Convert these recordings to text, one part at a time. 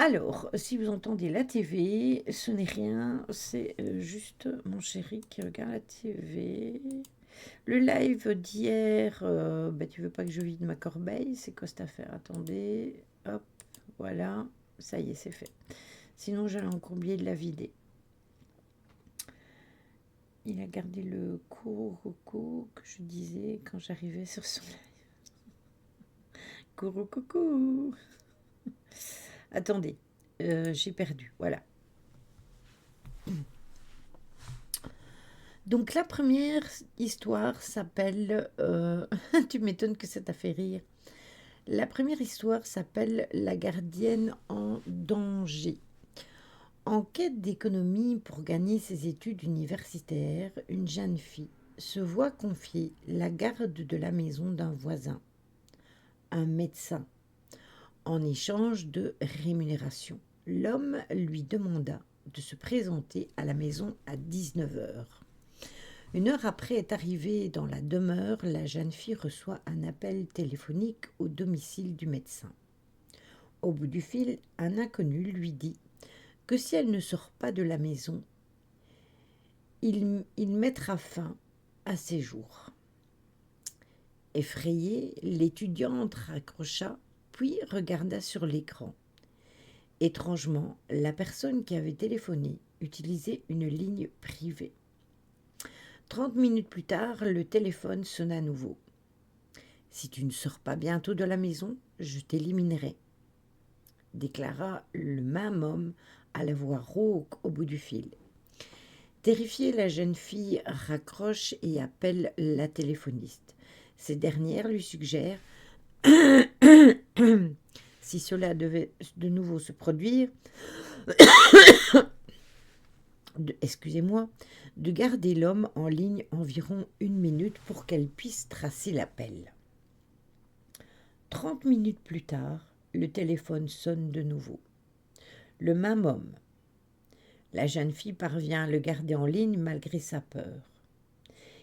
Alors, si vous entendez la TV, ce n'est rien, c'est juste mon chéri qui regarde la TV. Le live d'hier, tu veux pas que je vide ma corbeille? C'est quoi cette affaire? Attendez, hop, voilà, ça y est, c'est fait. Sinon, j'allais encore oublier de la vider. Il a gardé le coucou que je disais quand j'arrivais sur son live. Coucou. Attendez, j'ai perdu, voilà. Donc la première histoire s'appelle... tu m'étonnes que ça t'a fait rire. La première histoire s'appelle La gardienne en danger. En quête d'économie pour gagner ses études universitaires, une jeune fille se voit confier la garde de la maison d'un voisin, un médecin, en échange de rémunération. L'homme lui demanda de se présenter à la maison à 19 heures. Une heure après est arrivée dans la demeure, la jeune fille reçoit un appel téléphonique au domicile du médecin. Au bout du fil, un inconnu lui dit que si elle ne sort pas de la maison, il mettra fin à ses jours. Effrayée, l'étudiante raccrocha, puis regarda sur l'écran. Étrangement, la personne qui avait téléphoné utilisait une ligne privée. 30 minutes plus tard, le téléphone sonna à nouveau. « Si tu ne sors pas bientôt de la maison, je t'éliminerai », déclara le même homme à la voix rauque au bout du fil. Terrifiée, la jeune fille raccroche et appelle la téléphoniste. Cette dernière lui suggère, si cela devait de nouveau se produire, de garder l'homme en ligne environ 1 minute pour qu'elle puisse tracer l'appel. 30 minutes plus tard, le téléphone sonne de nouveau. Le même homme. La jeune fille parvient à le garder en ligne malgré sa peur.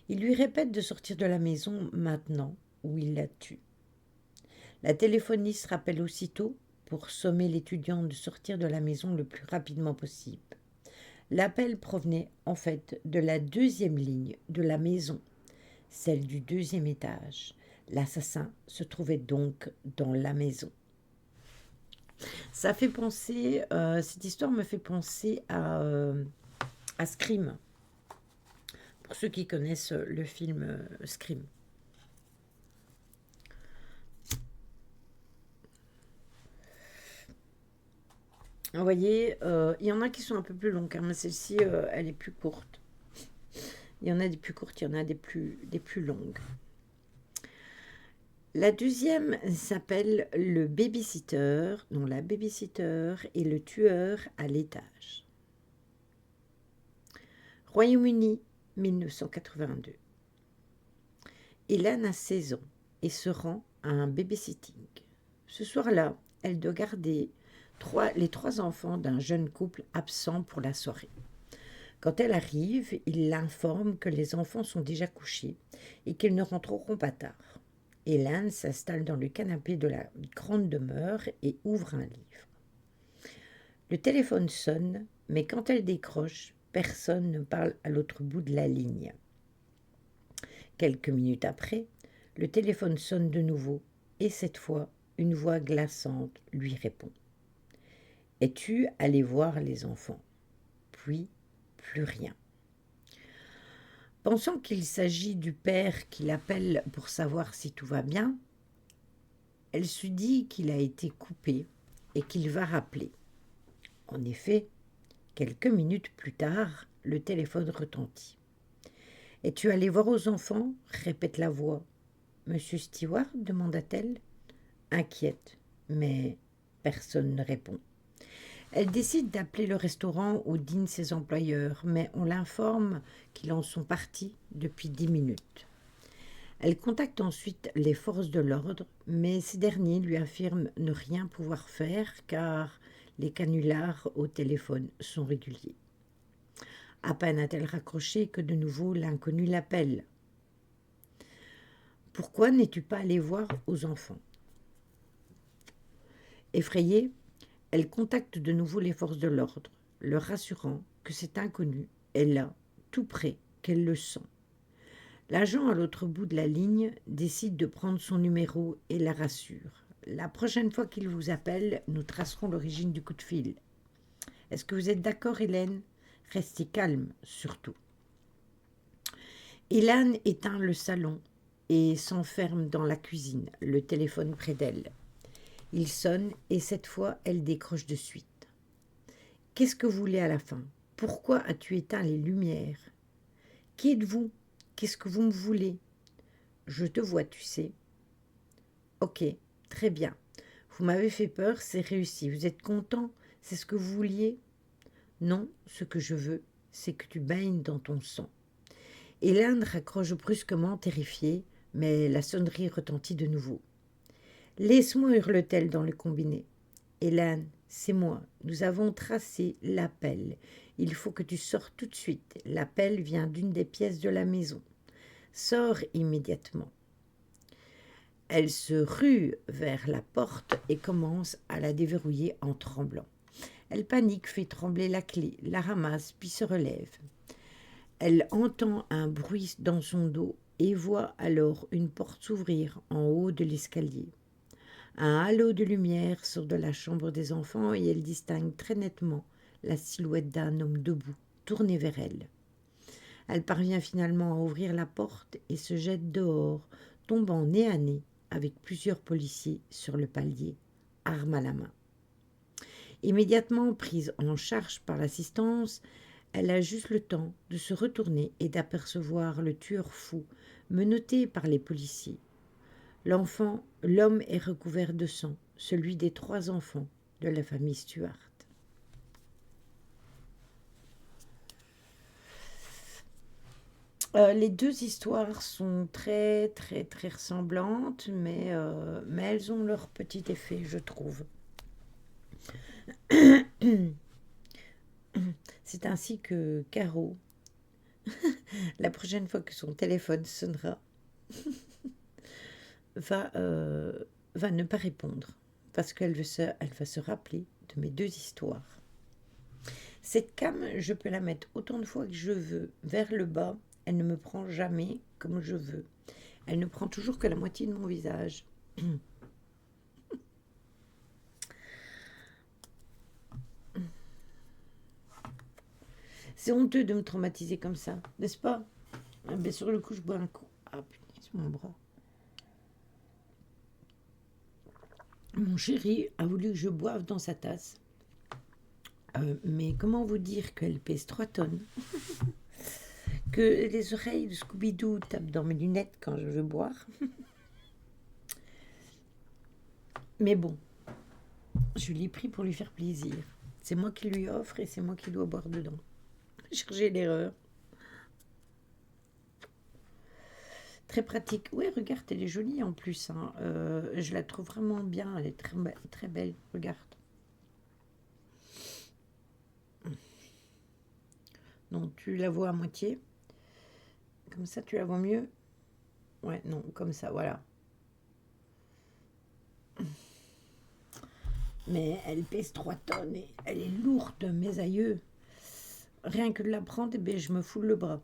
Il lui répète de sortir de la maison maintenant ou il la tue. La téléphoniste rappelle aussitôt pour sommer l'étudiant de sortir de la maison le plus rapidement possible. L'appel provenait en fait de la deuxième ligne de la maison, celle du deuxième étage. L'assassin se trouvait donc dans la maison. Ça fait penser, cette histoire me fait penser à Scream, pour ceux qui connaissent le film Scream. Vous voyez, il y en a qui sont un peu plus longues, mais celle-ci, elle est plus courte. Il y en a des plus courtes, il y en a des plus longues. La deuxième s'appelle le babysitter, non, la babysitter et le tueur à l'étage. Royaume-Uni, 1982. Hélène a 16 ans et se rend à un babysitting. Ce soir-là, elle doit garder les 3 enfants d'un jeune couple absent pour la soirée. Quand elle arrive, il l'informe que les enfants sont déjà couchés et qu'ils ne rentreront pas tard. Hélène s'installe dans le canapé de la grande demeure et ouvre un livre. Le téléphone sonne, mais quand elle décroche, personne ne parle à l'autre bout de la ligne. Quelques minutes après, le téléphone sonne de nouveau et cette fois, une voix glaçante lui répond. « Es-tu allé voir les enfants ?» Puis, plus rien. Pensant qu'il s'agit du père qui l'appelle pour savoir si tout va bien, elle se dit qu'il a été coupé et qu'il va rappeler. En effet, quelques minutes plus tard, le téléphone retentit. « Es-tu allé voir aux enfants ?» répète la voix. « Monsieur Stewart ?» demanda-t-elle, inquiète, mais personne ne répond. Elle décide d'appeler le restaurant où dînent ses employeurs, mais on l'informe qu'ils en sont partis depuis 10 minutes. Elle contacte ensuite les forces de l'ordre, mais ces derniers lui affirment ne rien pouvoir faire car les canulars au téléphone sont réguliers. À peine a-t-elle raccroché que de nouveau l'inconnu l'appelle. « Pourquoi n'es-tu pas allé voir aux enfants ?» Effrayée, Elle contacte de nouveau les forces de l'ordre, leur rassurant que cet inconnu est là, tout près, qu'elle le sent. L'agent à l'autre bout de la ligne décide de prendre son numéro et la rassure. La prochaine fois qu'il vous appelle, nous tracerons l'origine du coup de fil. Est-ce que vous êtes d'accord, Hélène? Restez calme, surtout. Hélène éteint le salon et s'enferme dans la cuisine, le téléphone près d'elle. Il sonne et cette fois, elle décroche de suite. Qu'est-ce que vous voulez à la fin? Pourquoi as-tu éteint les lumières? Qui êtes-vous? Qu'est-ce que vous me voulez? Je te vois, tu sais. Ok, très bien. Vous m'avez fait peur, c'est réussi. Vous êtes content? C'est ce que vous vouliez? Non, ce que je veux, c'est que tu baignes dans ton sang. Hélène raccroche brusquement, terrifiée, mais la sonnerie retentit de nouveau. Laisse-moi, hurle-t-elle dans le combiné. Hélène, c'est moi. Nous avons tracé l'appel. Il faut que tu sortes tout de suite. L'appel vient d'une des pièces de la maison. Sors immédiatement. Elle se rue vers la porte et commence à la déverrouiller en tremblant. Elle panique, fait trembler la clé, la ramasse, puis se relève. Elle entend un bruit dans son dos et voit alors une porte s'ouvrir en haut de l'escalier. Un halo de lumière sort de la chambre des enfants et elle distingue très nettement la silhouette d'un homme debout, tourné vers elle. Elle parvient finalement à ouvrir la porte et se jette dehors, tombant nez à nez avec plusieurs policiers sur le palier, arme à la main. Immédiatement prise en charge par l'assistance, elle a juste le temps de se retourner et d'apercevoir le tueur fou, menotté par les policiers. L'homme est recouvert de sang, celui des 3 enfants de la famille Stuart. Les 2 histoires sont très très très ressemblantes, mais elles ont leur petit effet, je trouve. C'est ainsi que Caro, la prochaine fois que son téléphone sonnera, va ne pas répondre, parce qu'elle va se rappeler de mes 2 histoires. Cette cam, je peux la mettre autant de fois que je veux vers le bas, elle ne me prend jamais comme je veux. Elle ne prend toujours que la moitié de mon visage. C'est honteux de me traumatiser comme ça, n'est-ce pas? Ben, sur le coup, je bois un coup. Ah putain, c'est mon bras. Mon chéri a voulu que je boive dans sa tasse. Mais comment vous dire qu'elle pèse 3 tonnes? Que les oreilles de Scooby-Doo tapent dans mes lunettes quand je veux boire. Mais bon, je l'ai pris pour lui faire plaisir. C'est moi qui lui offre et c'est moi qui dois boire dedans. Chercher l'erreur. Très pratique. Ouais, regarde, elle est jolie en plus. Hein. Je la trouve vraiment bien. Elle est très, très belle. Regarde. Non, tu la vois à moitié. Comme ça, tu la vois mieux. Ouais, non, comme ça, voilà. Mais elle pèse 3 tonnes et elle est lourde, mes aïeux. Rien que de la prendre, eh bien, je me fous le bras.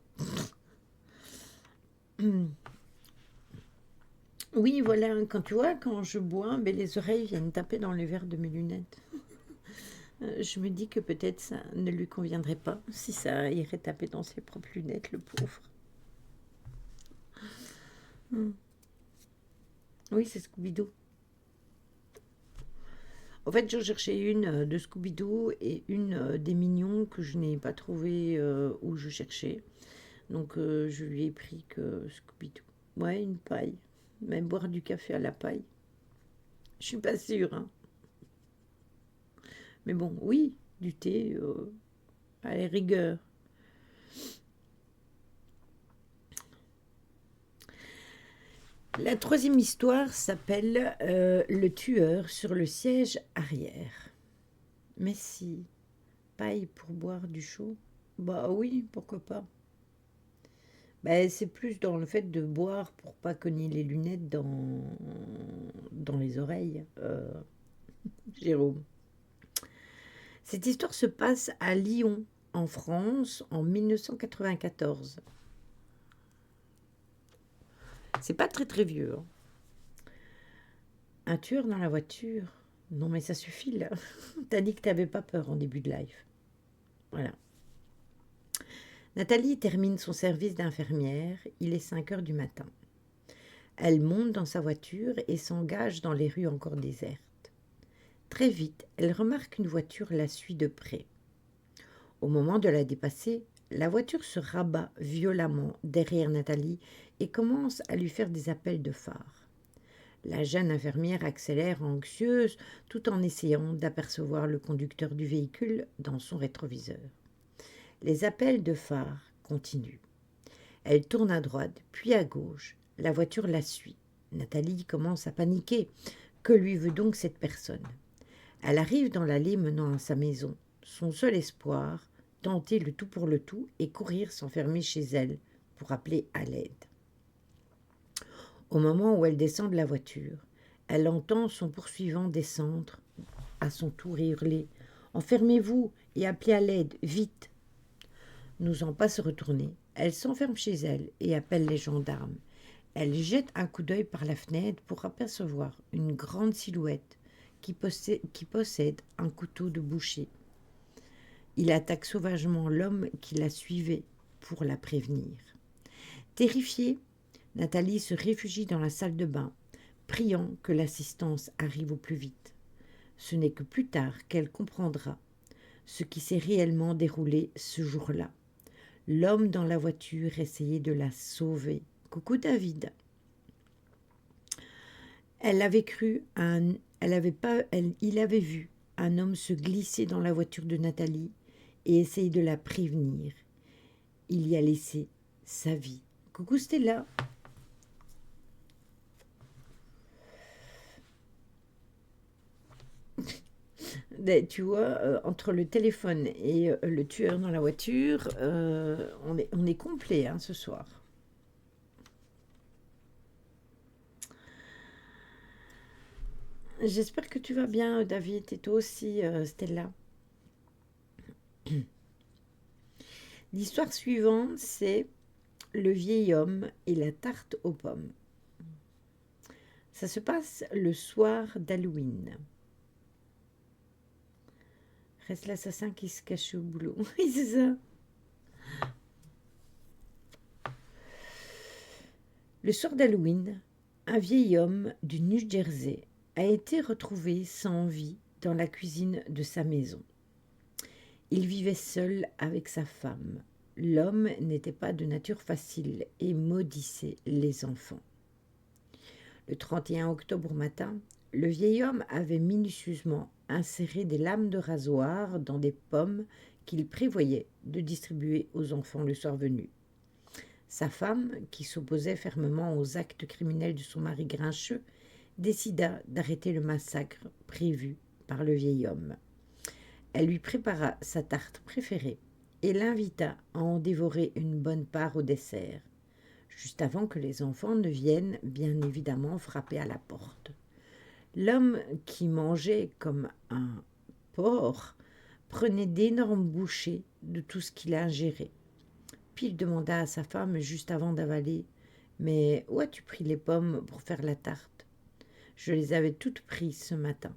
Oui, voilà, quand tu vois, quand je bois, ben, les oreilles viennent taper dans les verres de mes lunettes. Je me dis que peut-être ça ne lui conviendrait pas si ça irait taper dans ses propres lunettes, le pauvre. Oui, c'est Scooby-Doo. En fait, je cherchais une de Scooby-Doo et une des Mignons que je n'ai pas trouvé où je cherchais. Donc, je lui ai pris que Scooby-Doo. Ouais, une paille. Même boire du café à la paille. Je suis pas sûre, hein. Mais bon, oui, du thé, à la rigueur. La troisième histoire s'appelle Le tueur sur le siège arrière. Mais si, paille pour boire du chaud? Bah oui, pourquoi pas. Bah, c'est plus dans le fait de boire pour pas cogner les lunettes dans les oreilles, Jérôme. Cette histoire se passe à Lyon, en France, en 1994. C'est pas très très vieux, hein. Un tueur dans la voiture. Non mais ça suffit là. T'as dit que t'avais pas peur en début de live. Voilà. Nathalie termine son service d'infirmière. Il est 5 heures du matin. Elle monte dans sa voiture et s'engage dans les rues encore désertes. Très vite, elle remarque qu'une voiture la suit de près. Au moment de la dépasser, la voiture se rabat violemment derrière Nathalie et commence à lui faire des appels de phare. La jeune infirmière accélère anxieuse tout en essayant d'apercevoir le conducteur du véhicule dans son rétroviseur. Les appels de phare continuent. Elle tourne à droite, puis à gauche. La voiture la suit. Nathalie commence à paniquer. Que lui veut donc cette personne? Elle arrive dans l'allée menant à sa maison. Son seul espoir, tenter le tout pour le tout et courir s'enfermer chez elle pour appeler à l'aide. Au moment où elle descend de la voiture, elle entend son poursuivant descendre à son tour et hurler « Enfermez-vous et appelez à l'aide, vite !» N'osant pas se retourner, elle s'enferme chez elle et appelle les gendarmes. Elle jette un coup d'œil par la fenêtre pour apercevoir une grande silhouette qui possède un couteau de boucher. Il attaque sauvagement l'homme qui la suivait pour la prévenir. Terrifiée, Nathalie se réfugie dans la salle de bain, priant que l'assistance arrive au plus vite. Ce n'est que plus tard qu'elle comprendra ce qui s'est réellement déroulé ce jour-là. L'homme dans la voiture essayait de la sauver. Coucou David. Il avait vu un homme se glisser dans la voiture de Nathalie et essayer de la prévenir. Il y a laissé sa vie. Coucou Stella. Tu vois, entre le téléphone et le tueur dans la voiture, on est complet hein, ce soir. J'espère que tu vas bien, David, et toi aussi, Stella. L'histoire suivante, c'est le vieil homme et la tarte aux pommes. Ça se passe le soir d'Halloween. Reste l'assassin qui se cache au boulot. Oui, c'est ça. Le soir d'Halloween, un vieil homme du New Jersey a été retrouvé sans vie dans la cuisine de sa maison. Il vivait seul avec sa femme. L'homme n'était pas de nature facile et maudissait les enfants. Le 31 octobre matin, le vieil homme avait minutieusement inséré des lames de rasoir dans des pommes qu'il prévoyait de distribuer aux enfants le soir venu. Sa femme, qui s'opposait fermement aux actes criminels de son mari grincheux, décida d'arrêter le massacre prévu par le vieil homme. Elle lui prépara sa tarte préférée et l'invita à en dévorer une bonne part au dessert, juste avant que les enfants ne viennent bien évidemment frapper à la porte. L'homme, qui mangeait comme un porc, prenait d'énormes bouchées de tout ce qu'il ingérait. Puis il demanda à sa femme juste avant d'avaler « Mais où as-tu pris les pommes pour faire la tarte ? Je les avais toutes prises ce matin. »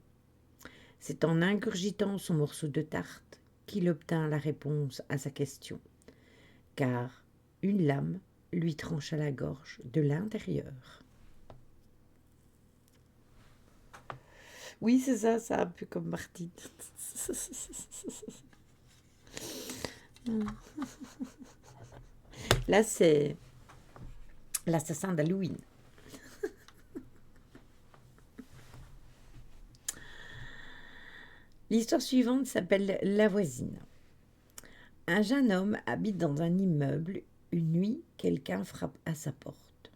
C'est en ingurgitant son morceau de tarte qu'il obtint la réponse à sa question, car une lame lui trancha la gorge de l'intérieur. Oui, c'est ça, c'est un peu comme Martine. Là, c'est l'assassin d'Halloween. L'histoire suivante s'appelle La voisine. Un jeune homme habite dans un immeuble. Une nuit, quelqu'un frappe à sa porte.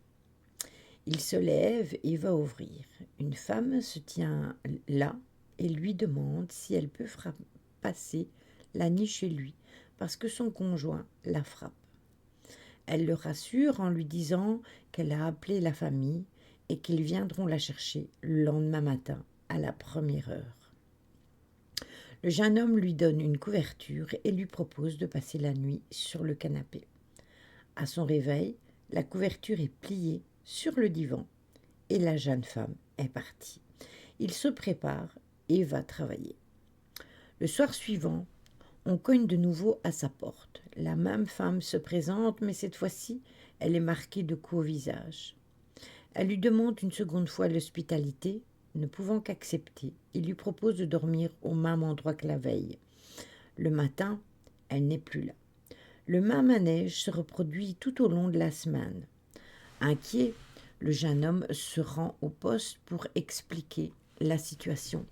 Il se lève et va ouvrir. Une femme se tient là et lui demande si elle peut passer la nuit chez lui parce que son conjoint la frappe. Elle le rassure en lui disant qu'elle a appelé la famille et qu'ils viendront la chercher le lendemain matin à la première heure. Le jeune homme lui donne une couverture et lui propose de passer la nuit sur le canapé. À son réveil, la couverture est pliée sur le divan et la jeune femme est partie. Il se prépare et va travailler. Le soir suivant, on cogne de nouveau à sa porte. La même femme se présente, mais cette fois-ci, elle est marquée de coups au visage. Elle lui demande une seconde fois l'hospitalité, ne pouvant qu'accepter. Il lui propose de dormir au même endroit que la veille. Le matin, elle n'est plus là. Le même manège se reproduit tout au long de la semaine. Inquiet, le jeune homme se rend au poste pour expliquer la situation.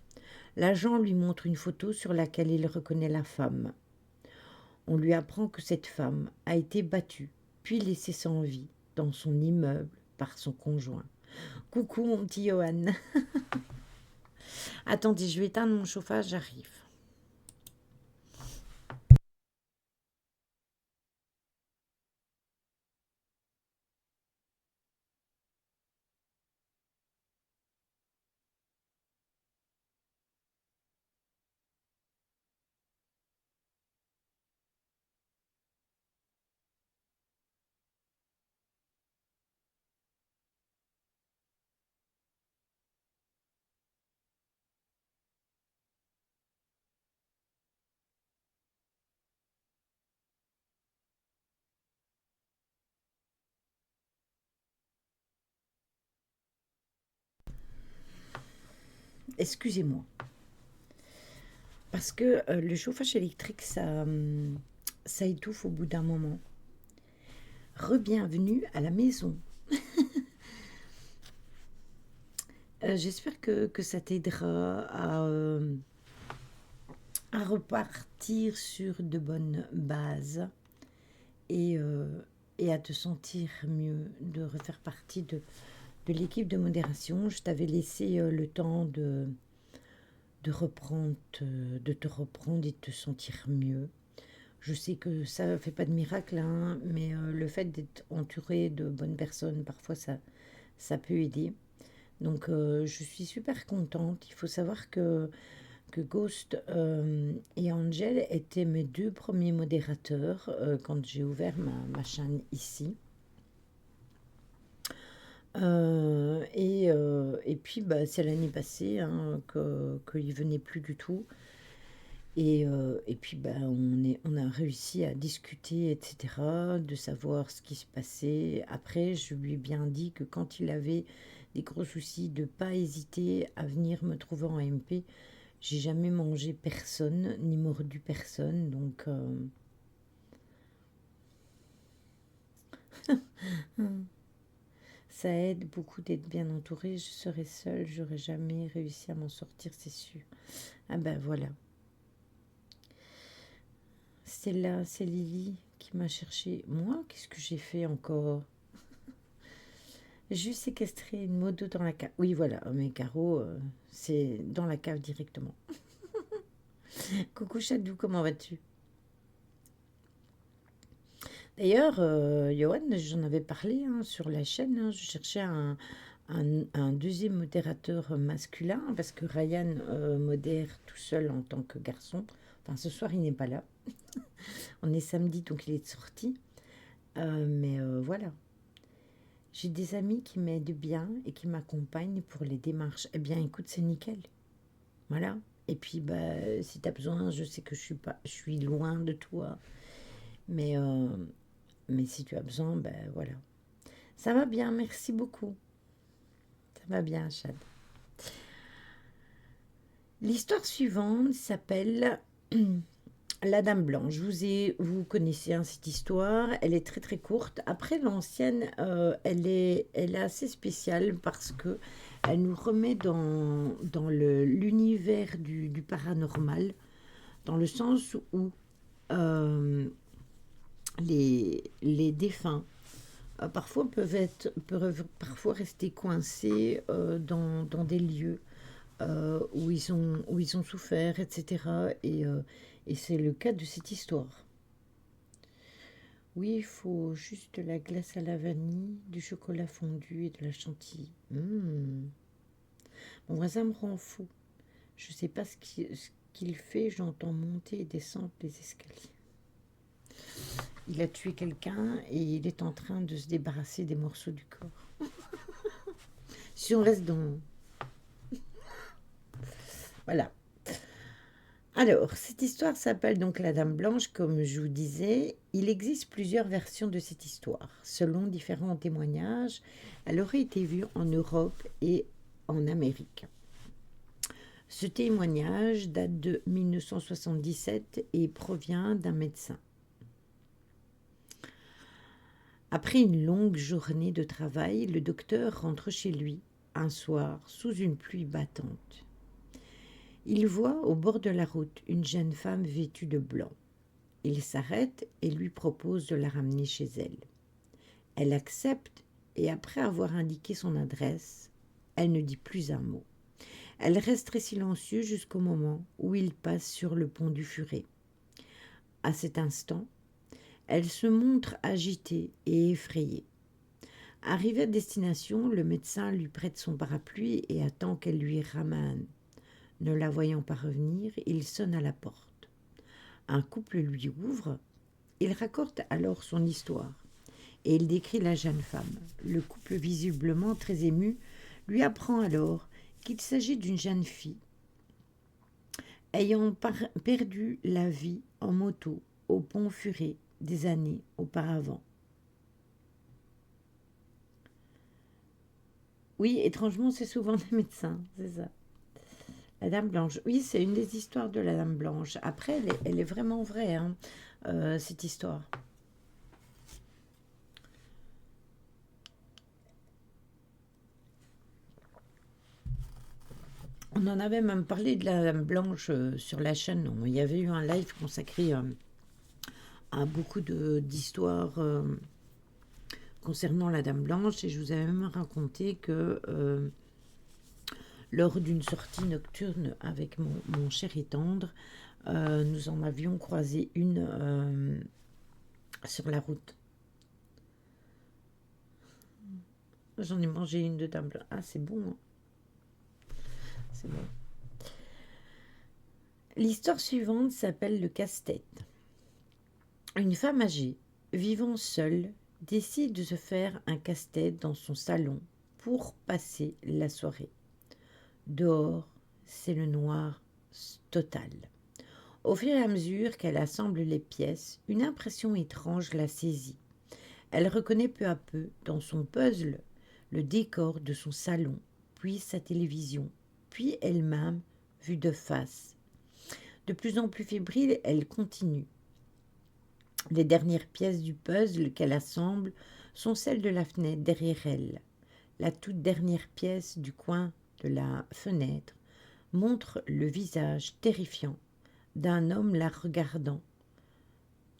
L'agent lui montre une photo sur laquelle il reconnaît la femme. On lui apprend que cette femme a été battue, puis laissée sans vie dans son immeuble par son conjoint. Coucou mon petit Johan. Attendez, je vais éteindre mon chauffage, j'arrive. Excusez-moi. Parce que le chauffage électrique, ça étouffe au bout d'un moment. Re-bienvenue à la maison. J'espère que ça t'aidera à repartir sur de bonnes bases et, euh, et à te sentir mieux, de refaire partie de l'équipe de modération. Je t'avais laissé le temps de reprendre, de te reprendre et de te sentir mieux. Je sais que ça ne fait pas de miracle, hein, mais le fait d'être entouré de bonnes personnes, parfois ça peut aider. Donc je suis super contente. Il faut savoir que Ghost et Angel étaient mes deux premiers modérateurs quand j'ai ouvert ma chaîne ici. Et puis c'est l'année passée hein, qu'ils ne venaient plus du tout. Et puis on a réussi à discuter, etc., de savoir ce qui se passait. Après, je lui ai bien dit que quand il avait des gros soucis, de ne pas hésiter à venir me trouver en MP. J'ai jamais mangé personne, ni mordu personne, donc ça aide beaucoup d'être bien entouré. Je serais seule, j'aurais jamais réussi à m'en sortir, c'est sûr. Ah ben voilà. C'est là, c'est Lily qui m'a cherché. Moi, qu'est-ce que j'ai fait encore? J'ai séquestré une moto dans la cave. Oui, voilà, mes carreaux, c'est dans la cave directement. Coucou Chadou, comment vas-tu? D'ailleurs, Johan, j'en avais parlé hein, sur la chaîne. Hein, je cherchais un deuxième modérateur masculin parce que Ryan modère tout seul en tant que garçon. Enfin, ce soir, il n'est pas là. On est samedi, donc il est sorti. Mais voilà. J'ai des amis qui m'aident bien et qui m'accompagnent pour les démarches. Eh bien, écoute, c'est nickel. Voilà. Et puis, si tu as besoin, je sais que je suis loin de toi. Mais, euh, mais si tu as besoin, voilà. Ça va bien, merci beaucoup. Ça va bien, Chad. L'histoire suivante s'appelle La Dame Blanche. Vous connaissez hein, cette histoire. Elle est très très courte. Après l'ancienne, elle est assez spéciale parce que elle nous remet dans l'univers du paranormal, dans le sens où euh, les défunts peuvent parfois rester coincés dans des lieux où ils ont souffert, etc. Et c'est le cas de cette histoire. Oui, il faut juste de la glace à la vanille, du chocolat fondu et de la chantilly. Mon voisin me rend fou. Je ne sais pas ce qu'il fait, j'entends monter et descendre les escaliers. Il a tué quelqu'un et il est en train de se débarrasser des morceaux du corps. Si on reste dans... Voilà. Alors, cette histoire s'appelle donc La Dame Blanche, comme je vous disais. Il existe plusieurs versions de cette histoire. Selon différents témoignages, elle aurait été vue en Europe et en Amérique. Ce témoignage date de 1977 et provient d'un médecin. Après une longue journée de travail, le docteur rentre chez lui un soir sous une pluie battante. Il voit au bord de la route une jeune femme vêtue de blanc. Il s'arrête et lui propose de la ramener chez elle. Elle accepte et après avoir indiqué son adresse, elle ne dit plus un mot. Elle reste très silencieuse jusqu'au moment où il passe sur le pont du Furet. À cet instant, elle se montre agitée et effrayée. Arrivé à destination, le médecin lui prête son parapluie et attend qu'elle lui ramène. Ne la voyant pas revenir, il sonne à la porte. Un couple lui ouvre. Il raconte alors son histoire et il décrit la jeune femme. Le couple, visiblement très ému, lui apprend alors qu'il s'agit d'une jeune fille ayant perdu la vie en moto au pont Furet des années auparavant. Oui, étrangement, c'est souvent des médecins, c'est ça. La Dame Blanche. Oui, c'est une des histoires de la Dame Blanche. Après, elle est vraiment vraie, hein, cette histoire. On en avait même parlé de la Dame Blanche sur la chaîne. Il y avait eu un live consacré à beaucoup d'histoires concernant la Dame Blanche. Et je vous avais même raconté que lors d'une sortie nocturne avec mon cher et tendre, nous en avions croisé une sur la route. J'en ai mangé une de Dame Blanche. Ah, c'est bon, hein. C'est bon. L'histoire suivante s'appelle le casse-tête. Une femme âgée, vivant seule, décide de se faire un casse-tête dans son salon pour passer la soirée. Dehors, c'est le noir total. Au fur et à mesure qu'elle assemble les pièces, une impression étrange la saisit. Elle reconnaît peu à peu dans son puzzle le décor de son salon, puis sa télévision, puis elle-même vue de face. De plus en plus fébrile, elle continue. Les dernières pièces du puzzle qu'elle assemble sont celles de la fenêtre derrière elle. La toute dernière pièce du coin de la fenêtre montre le visage terrifiant d'un homme la regardant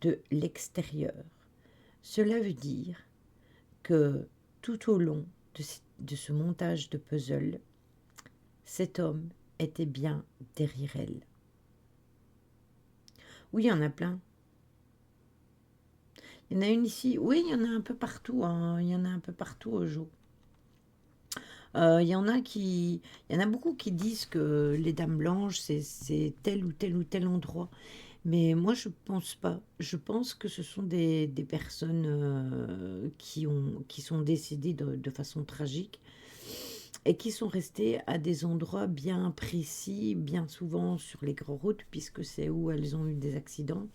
de l'extérieur. Cela veut dire que tout au long de ce montage de puzzle, cet homme était bien derrière elle. Oui, il y en a plein. Il y en a une ici. Oui, il y en a un peu partout, hein. Il y en a un peu partout au jour. Il y en a beaucoup qui disent que les Dames Blanches, c'est tel ou tel ou tel endroit. Mais moi, je pense pas. Je pense que ce sont des personnes qui sont décédées de façon tragique et qui sont restées à des endroits bien précis, bien souvent sur les grandes routes, puisque c'est où elles ont eu des accidents.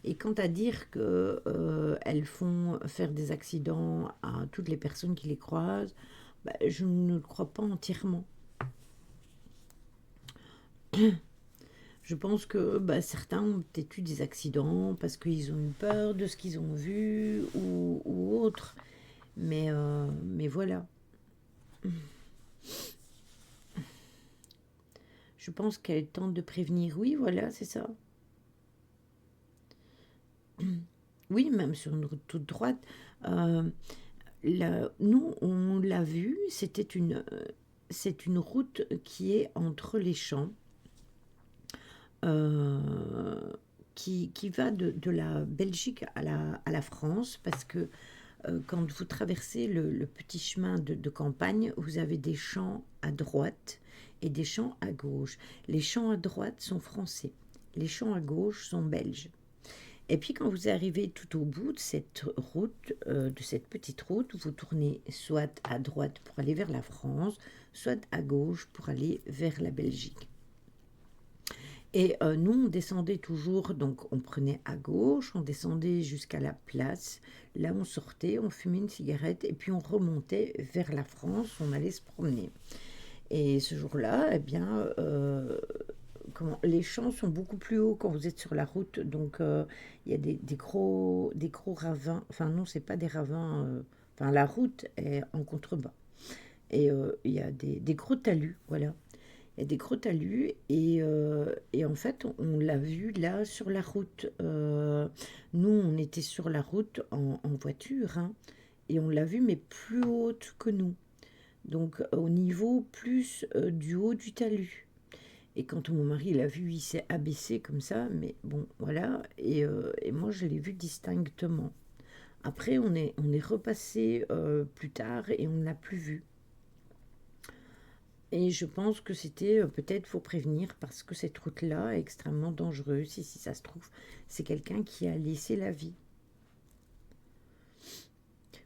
Et quant à dire qu'elles font faire des accidents à toutes les personnes qui les croisent, bah, je ne le crois pas entièrement. Je pense que certains ont peut-être eu des accidents parce qu'ils ont eu peur de ce qu'ils ont vu ou autre. Mais voilà. Je pense qu'elle tente de prévenir. Oui, voilà, c'est ça. Oui, même sur une route toute droite. Euh, Nous, on l'a vu, c'est une route qui est entre les champs, euh, qui va de la Belgique à la France, parce que quand vous traversez le petit chemin de campagne, vous avez des champs à droite et des champs à gauche. Les champs à droite sont français, les champs à gauche sont belges. Et puis quand vous arrivez tout au bout de cette route, de cette petite route, vous tournez soit à droite pour aller vers la France, soit à gauche pour aller vers la Belgique. Et nous, on descendait toujours, donc on prenait à gauche, on descendait jusqu'à la place, là on sortait, on fumait une cigarette, et puis on remontait vers la France, on allait se promener. Et ce jour-là, eh bien, les champs sont beaucoup plus hauts quand vous êtes sur la route, donc il y a des gros ravins, enfin non, c'est pas des ravins, enfin la route est en contrebas. Et il y a des gros talus, voilà. Il y a des gros talus et en fait, on l'a vu là sur la route. Nous, on était sur la route en voiture, hein, et on l'a vu, mais plus haute que nous. Donc, au niveau plus du haut du talus. Et quand mon mari l'a vu, il s'est abaissé comme ça, mais bon, voilà. Et moi, je l'ai vu distinctement. Après, on est repassé plus tard et on ne l'a plus vu. Et je pense que c'était peut-être pour prévenir parce que cette route-là est extrêmement dangereuse. Si ça se trouve, c'est quelqu'un qui a laissé la vie.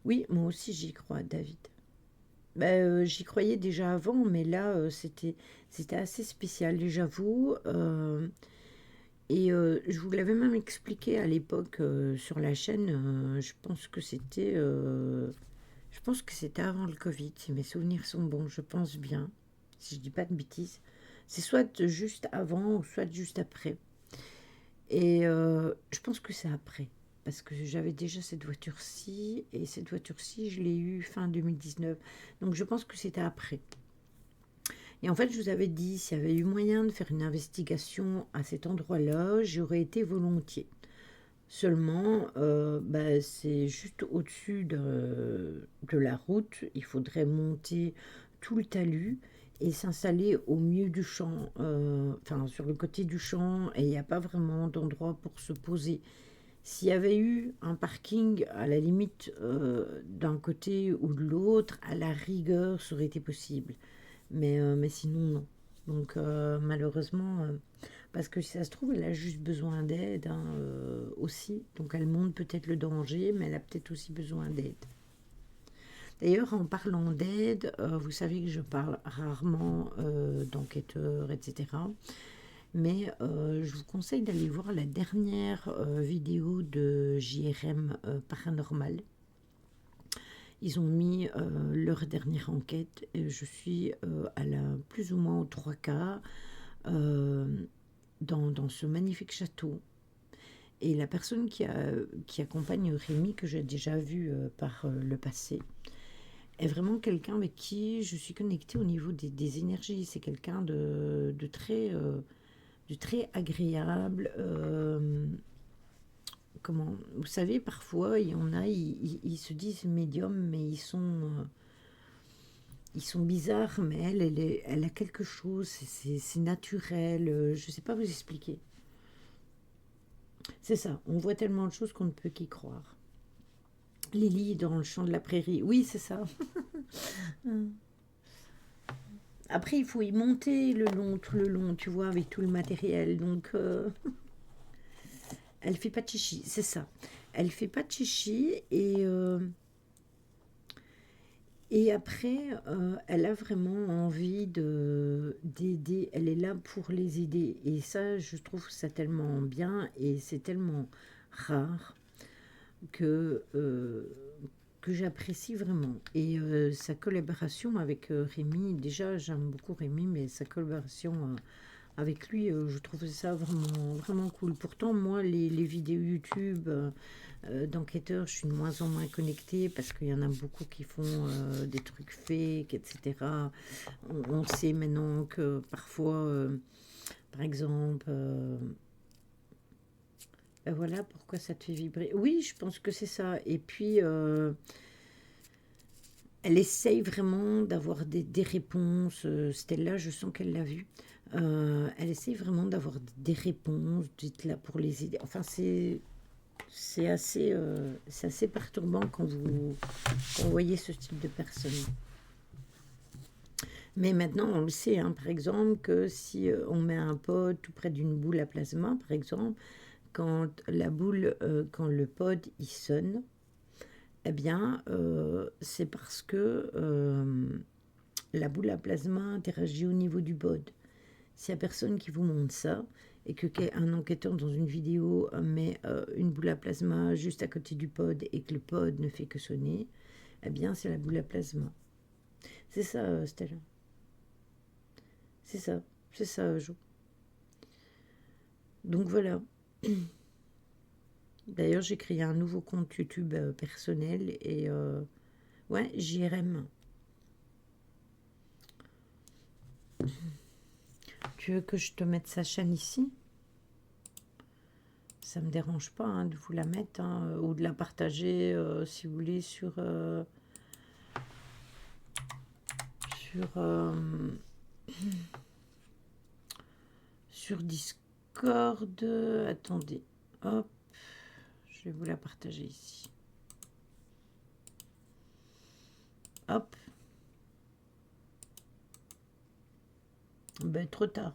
Oui, moi aussi j'y crois, David. J'y croyais déjà avant, mais là c'était assez spécial, j'avoue. Je vous l'avais même expliqué à l'époque sur la chaîne. Je pense que c'était avant le Covid, si mes souvenirs sont bons, je pense bien, si je dis pas de bêtises. C'est soit juste avant ou soit juste après. Et je pense que c'est après, parce que j'avais déjà cette voiture-ci, et cette voiture-ci, je l'ai eue fin 2019. Donc je pense que c'était après. Et en fait, je vous avais dit, s'il y avait eu moyen de faire une investigation à cet endroit-là, j'aurais été volontiers. Seulement, c'est juste au-dessus de la route. Il faudrait monter tout le talus et s'installer au milieu du champ, enfin sur le côté du champ, et il n'y a pas vraiment d'endroit pour se poser. S'il y avait eu un parking à la limite d'un côté ou de l'autre, à la rigueur, ça aurait été possible. Mais sinon, non. Donc malheureusement, parce que si ça se trouve, elle a juste besoin d'aide, hein, aussi. Donc elle montre peut-être le danger, mais elle a peut-être aussi besoin d'aide. D'ailleurs, en parlant d'aide, vous savez que je parle rarement d'enquêteurs, etc. Mais je vous conseille d'aller voir la dernière vidéo de JRM Paranormal. Ils ont mis leur dernière enquête et je suis à la plus ou moins aux trois quarts dans ce magnifique château. Et la personne qui accompagne Rémi, que j'ai déjà vu par le passé, est vraiment quelqu'un avec qui je suis connectée au niveau des énergies. C'est quelqu'un de très agréable. Vous savez, parfois, il y en a, ils se disent médiums, mais ils sont bizarres, mais elle a quelque chose, c'est naturel, je ne sais pas vous expliquer. C'est ça, on voit tellement de choses qu'on ne peut qu'y croire. Lily dans le champ de la prairie, oui, c'est ça. Après, il faut y monter tout le long, tu vois, avec tout le matériel. Donc, elle fait pas de chichi, c'est ça. Elle fait pas de chichi et après, elle a vraiment envie d'aider. Elle est là pour les aider. Et ça, je trouve ça tellement bien et c'est tellement rare que, euh, que j'apprécie vraiment. Et sa collaboration avec Rémi, déjà j'aime beaucoup Rémi, mais sa collaboration avec lui, je trouve ça vraiment, vraiment cool. Pourtant, moi, les vidéos YouTube d'enquêteurs, je suis de moins en moins connectée parce qu'il y en a beaucoup qui font des trucs fake, etc. On sait maintenant que parfois, par exemple, voilà pourquoi ça te fait vibrer. Oui, je pense que c'est ça. Et puis, elle essaye vraiment d'avoir des réponses. Stella, je sens qu'elle l'a vu. Elle essaye vraiment d'avoir des réponses, d'être là pour les aider. Enfin, c'est assez perturbant quand vous voyez ce type de personne. Mais maintenant, on le sait, hein, par exemple, que si on met un pod tout près d'une boule à plasma, par exemple, quand le pod il sonne, eh bien, c'est parce que la boule à plasma interagit au niveau du pod. S'il n'y a personne qui vous montre ça, et qu'un enquêteur dans une vidéo met une boule à plasma juste à côté du pod et que le pod ne fait que sonner, eh bien, c'est la boule à plasma. C'est ça, Stella. C'est ça. C'est ça, Jo. Donc voilà. D'ailleurs, j'ai créé un nouveau compte YouTube personnel et ouais, JRM. Tu veux que je te mette sa chaîne ici? Ça me dérange pas hein, de vous la mettre hein, ou de la partager si vous voulez sur, sur Discord. Attendez, hop, je vais vous la partager ici. Hop. Ben, trop tard.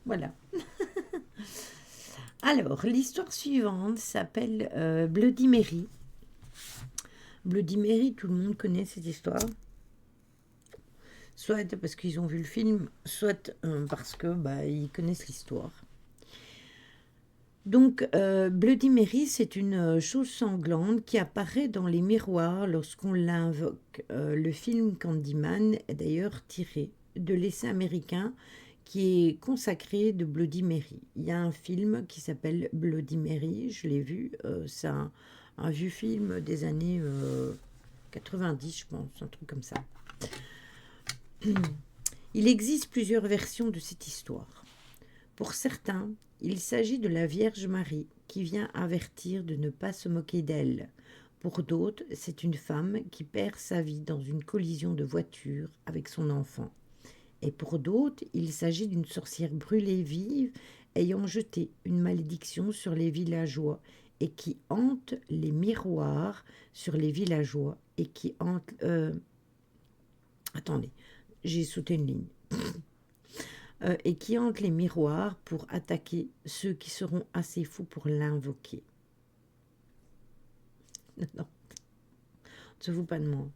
Voilà. Alors, l'histoire suivante s'appelle Bloody Mary. Bloody Mary, tout le monde connaît cette histoire. Soit parce qu'ils ont vu le film, soit parce que ils connaissent l'histoire. Donc, Bloody Mary, c'est une chose sanglante qui apparaît dans les miroirs lorsqu'on l'invoque. Le film Candyman est d'ailleurs tiré de l'essai américain qui est consacré de Bloody Mary. Il y a un film qui s'appelle Bloody Mary, je l'ai vu, c'est un vieux film des années 90, je pense, un truc comme ça. Il existe plusieurs versions de cette histoire. Pour certains, il s'agit de la Vierge Marie qui vient avertir de ne pas se moquer d'elle. Pour d'autres, c'est une femme qui perd sa vie dans une collision de voiture avec son enfant. Et pour d'autres, il s'agit d'une sorcière brûlée vive ayant jeté une malédiction sur les villageois et qui hante les miroirs sur les villageois et qui hante... attendez, j'ai sauté une ligne. Et qui hante les miroirs pour attaquer ceux qui seront assez fous pour l'invoquer. Non, ne se fout pas de moi.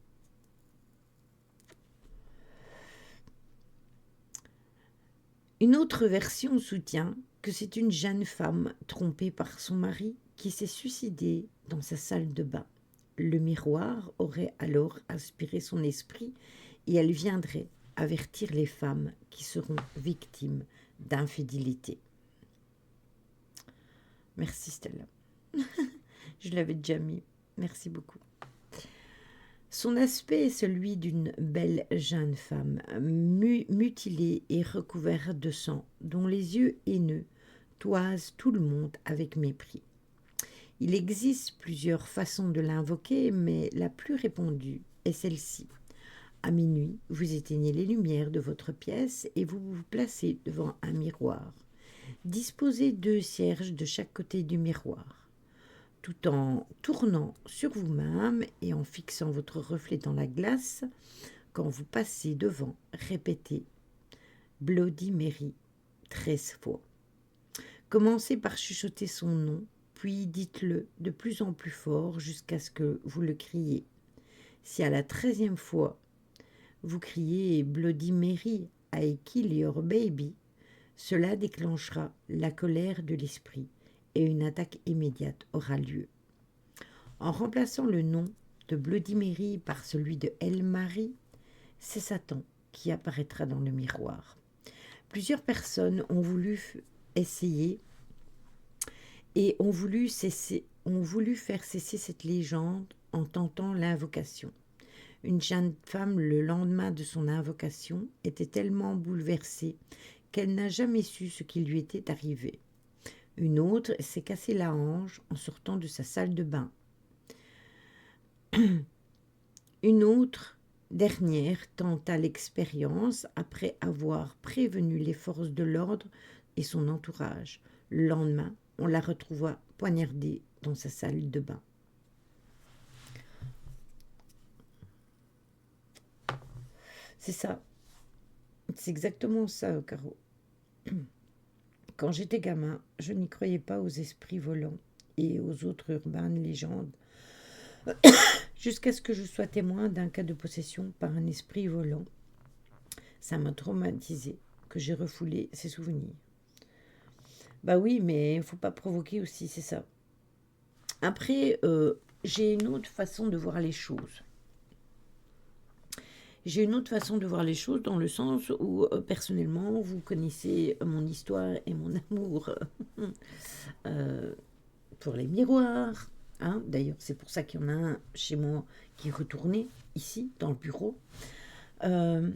Une autre version soutient que c'est une jeune femme trompée par son mari qui s'est suicidée dans sa salle de bain. Le miroir aurait alors inspiré son esprit et elle viendrait avertir les femmes qui seront victimes d'infidélité. Merci Stella. Je l'avais déjà mis. Merci beaucoup. Son aspect est celui d'une belle jeune femme, mutilée et recouverte de sang, dont les yeux haineux toisent tout le monde avec mépris. Il existe plusieurs façons de l'invoquer, mais la plus répandue est celle-ci. À minuit, vous éteignez les lumières de votre pièce et vous vous placez devant un miroir. Disposez 2 cierges de chaque côté du miroir. Tout en tournant sur vous-même et en fixant votre reflet dans la glace, quand vous passez devant, répétez Bloody Mary 13 fois. Commencez par chuchoter son nom, puis dites-le de plus en plus fort jusqu'à ce que vous le criez. Si à la 13e fois, vous criez Bloody Mary, I kill your baby, cela déclenchera la colère de l'esprit et une attaque immédiate aura lieu. En remplaçant le nom de Bloody Mary par celui de El-Mari, c'est Satan qui apparaîtra dans le miroir. Plusieurs personnes ont voulu essayer et ont voulu faire cesser cette légende en tentant l'invocation. Une jeune femme, le lendemain de son invocation, était tellement bouleversée qu'elle n'a jamais su ce qui lui était arrivé. Une autre s'est cassé la hanche en sortant de sa salle de bain. Une autre dernière tenta l'expérience après avoir prévenu les forces de l'ordre et son entourage. Le lendemain, on la retrouva poignardée dans sa salle de bain. C'est ça, c'est exactement ça, Caro. Quand j'étais gamin, je n'y croyais pas aux esprits volants et aux autres urbaines légendes, jusqu'à ce que je sois témoin d'un cas de possession par un esprit volant. Ça m'a traumatisé, que j'ai refoulé ces souvenirs. Bah oui, mais il faut pas provoquer aussi, c'est ça. Après, j'ai une autre façon de voir les choses. J'ai une autre façon de voir les choses dans le sens où, personnellement, vous connaissez mon histoire et mon amour euh, pour les miroirs. Hein. D'ailleurs, c'est pour ça qu'il y en a un chez moi qui est retourné ici, dans le bureau. Euh,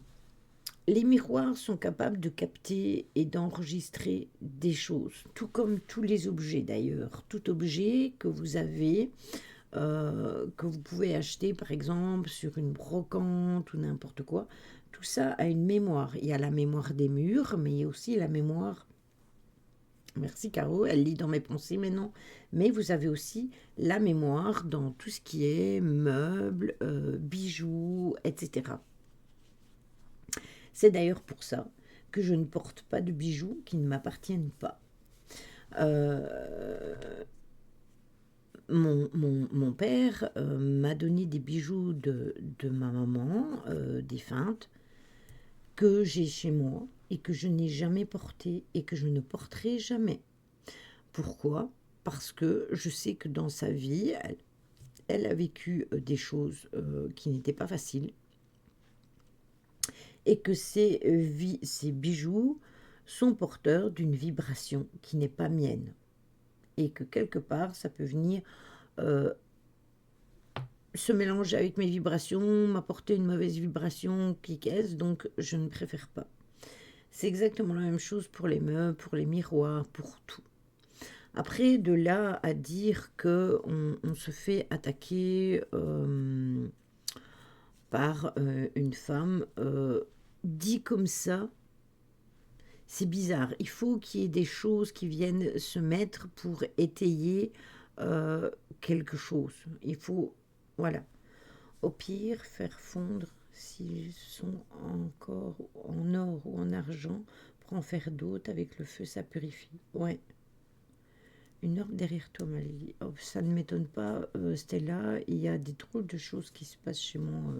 les miroirs sont capables de capter et d'enregistrer des choses, tout comme tous les objets d'ailleurs. Tout objet que vous avez, que vous pouvez acheter par exemple sur une brocante ou n'importe quoi, tout ça a une mémoire. Il y a la mémoire des murs, mais il y a aussi la mémoire. Merci Caro, elle lit dans mes pensées maintenant. Mais vous avez aussi la mémoire dans tout ce qui est meubles, bijoux, etc. C'est d'ailleurs pour ça que je ne porte pas de bijoux qui ne m'appartiennent pas. Euh, mon père m'a donné des bijoux de ma maman défunte que j'ai chez moi et que je n'ai jamais porté et que je ne porterai jamais. Pourquoi? Parce que je sais que dans sa vie, elle a vécu des choses qui n'étaient pas faciles et que ces bijoux sont porteurs d'une vibration qui n'est pas mienne et que quelque part ça peut venir euh, se mélanger avec mes vibrations, m'apporter une mauvaise vibration qui caisse, donc je ne préfère pas. C'est exactement la même chose pour les meubles, pour les miroirs, pour tout. Après, de là à dire que on se fait attaquer par une femme, dit comme ça, c'est bizarre. Il faut qu'il y ait des choses qui viennent se mettre pour étayer quelque chose. Il faut, voilà. Au pire, faire fondre s'ils sont encore en or ou en argent pour en faire d'autres avec le feu, ça purifie. Ouais. Une heure derrière toi, Malélie. Oh, ça ne m'étonne pas, Stella. Il y a des drôles de choses qui se passent chez moi,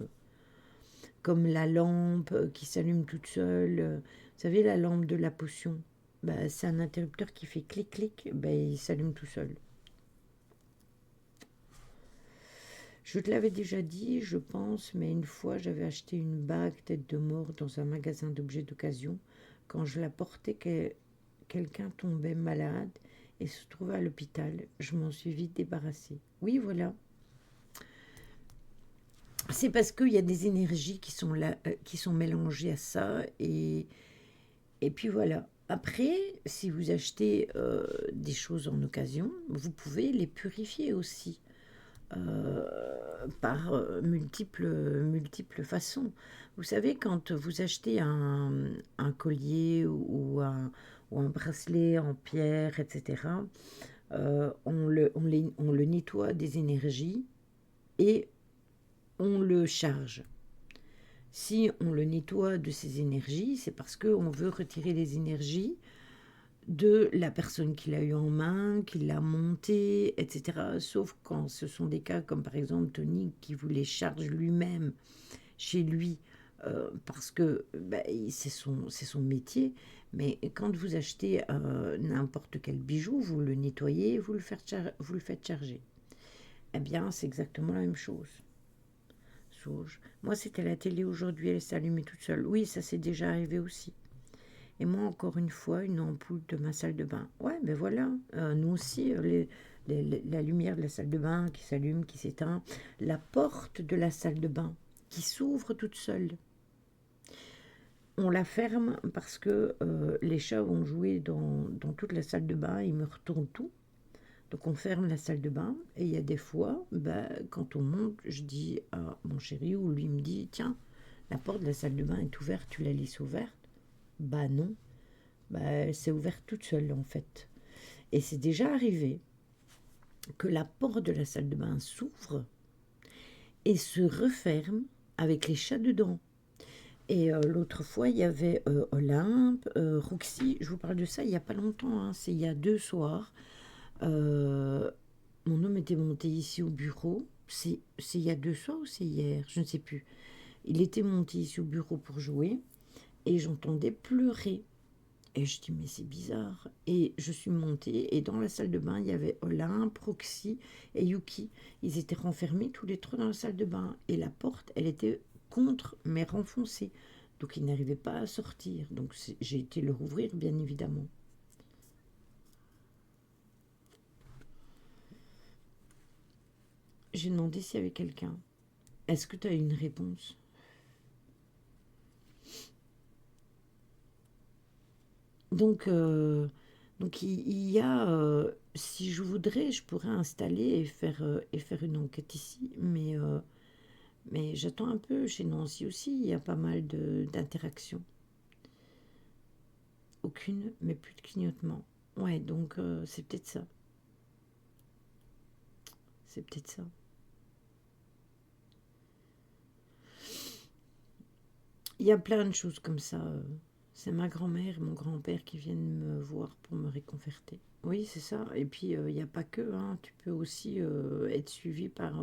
comme la lampe qui s'allume toute seule. Vous savez, la lampe de la potion. Bah, c'est un interrupteur qui fait clic-clic. Bah, il s'allume tout seul. Je te l'avais déjà dit, je pense, mais une fois j'avais acheté une bague tête de mort dans un magasin d'objets d'occasion. Quand je la portais, quelqu'un tombait malade et se trouvait à l'hôpital. Je m'en suis vite débarrassée. Oui, voilà. C'est parce qu'il y a des énergies qui sont là, qui sont mélangées à ça. Et puis voilà. Après, si vous achetez des choses en occasion, vous pouvez les purifier aussi. Par multiples façons. Vous savez, quand vous achetez un collier ou un bracelet en pierre, etc., on le nettoie des énergies et on le charge. Si on le nettoie de ces énergies, c'est parce qu'on veut retirer les énergies de la personne qui l'a eu en main, qui l'a monté, etc. Sauf quand ce sont des cas comme par exemple Tony qui vous les charge lui-même chez lui parce que bah, c'est son métier. Mais quand vous achetez n'importe quel bijou, vous le nettoyez, vous le faites charger. Eh bien, c'est exactement la même chose. Sauge. Moi, c'était la télé aujourd'hui, elle s'allumait toute seule. Oui, ça s'est déjà arrivé aussi. Et moi, encore une fois, une ampoule de ma salle de bain. Ouais, ben voilà. Nous aussi, la lumière de la salle de bain qui s'allume, qui s'éteint. La porte de la salle de bain qui s'ouvre toute seule. On la ferme parce que les chats vont jouer dans toute la salle de bain. Ils me retournent tout. Donc on ferme la salle de bain. Et il y a des fois, bah, quand on monte, je dis à mon chéri, ou lui me dit, tiens, la porte de la salle de bain est ouverte, tu la laisses ouverte? Bah non, bah, elle s'est ouverte toute seule en fait. Et c'est déjà arrivé que la porte de la salle de bain s'ouvre et se referme avec les chats dedans. Et l'autre fois, il y avait Olympe, Roxy. Je vous parle de ça il n'y a pas longtemps, hein, c'est il y a 2 soirs. Euh, Mon homme était monté ici au bureau. C'est il y a 2 soirs ou c'est hier? Je ne sais plus. Il était monté ici au bureau pour jouer et j'entendais pleurer. Et je dis, mais c'est bizarre. Et je suis montée et dans la salle de bain, il y avait Olympe, Roxy et Yuki. Ils étaient renfermés tous les trois dans la salle de bain. Et la porte, elle était contre, mais renfoncée. Donc ils n'arrivaient pas à sortir. Donc j'ai été leur ouvrir, bien évidemment. J'ai demandé s'il y avait quelqu'un. Est-ce que tu as une réponse? Donc, euh, donc il y a, si je voudrais, je pourrais installer et faire une enquête ici, mais j'attends un peu. Chez Nancy aussi, il y a pas mal d'interactions. Aucune, mais plus de clignotement. Ouais, donc c'est peut-être ça. C'est peut-être ça. Il y a plein de choses comme ça. C'est ma grand-mère et mon grand-père qui viennent me voir pour me réconforter. Oui, c'est ça. Et puis, il n'y a pas que, hein. Tu peux aussi être suivi par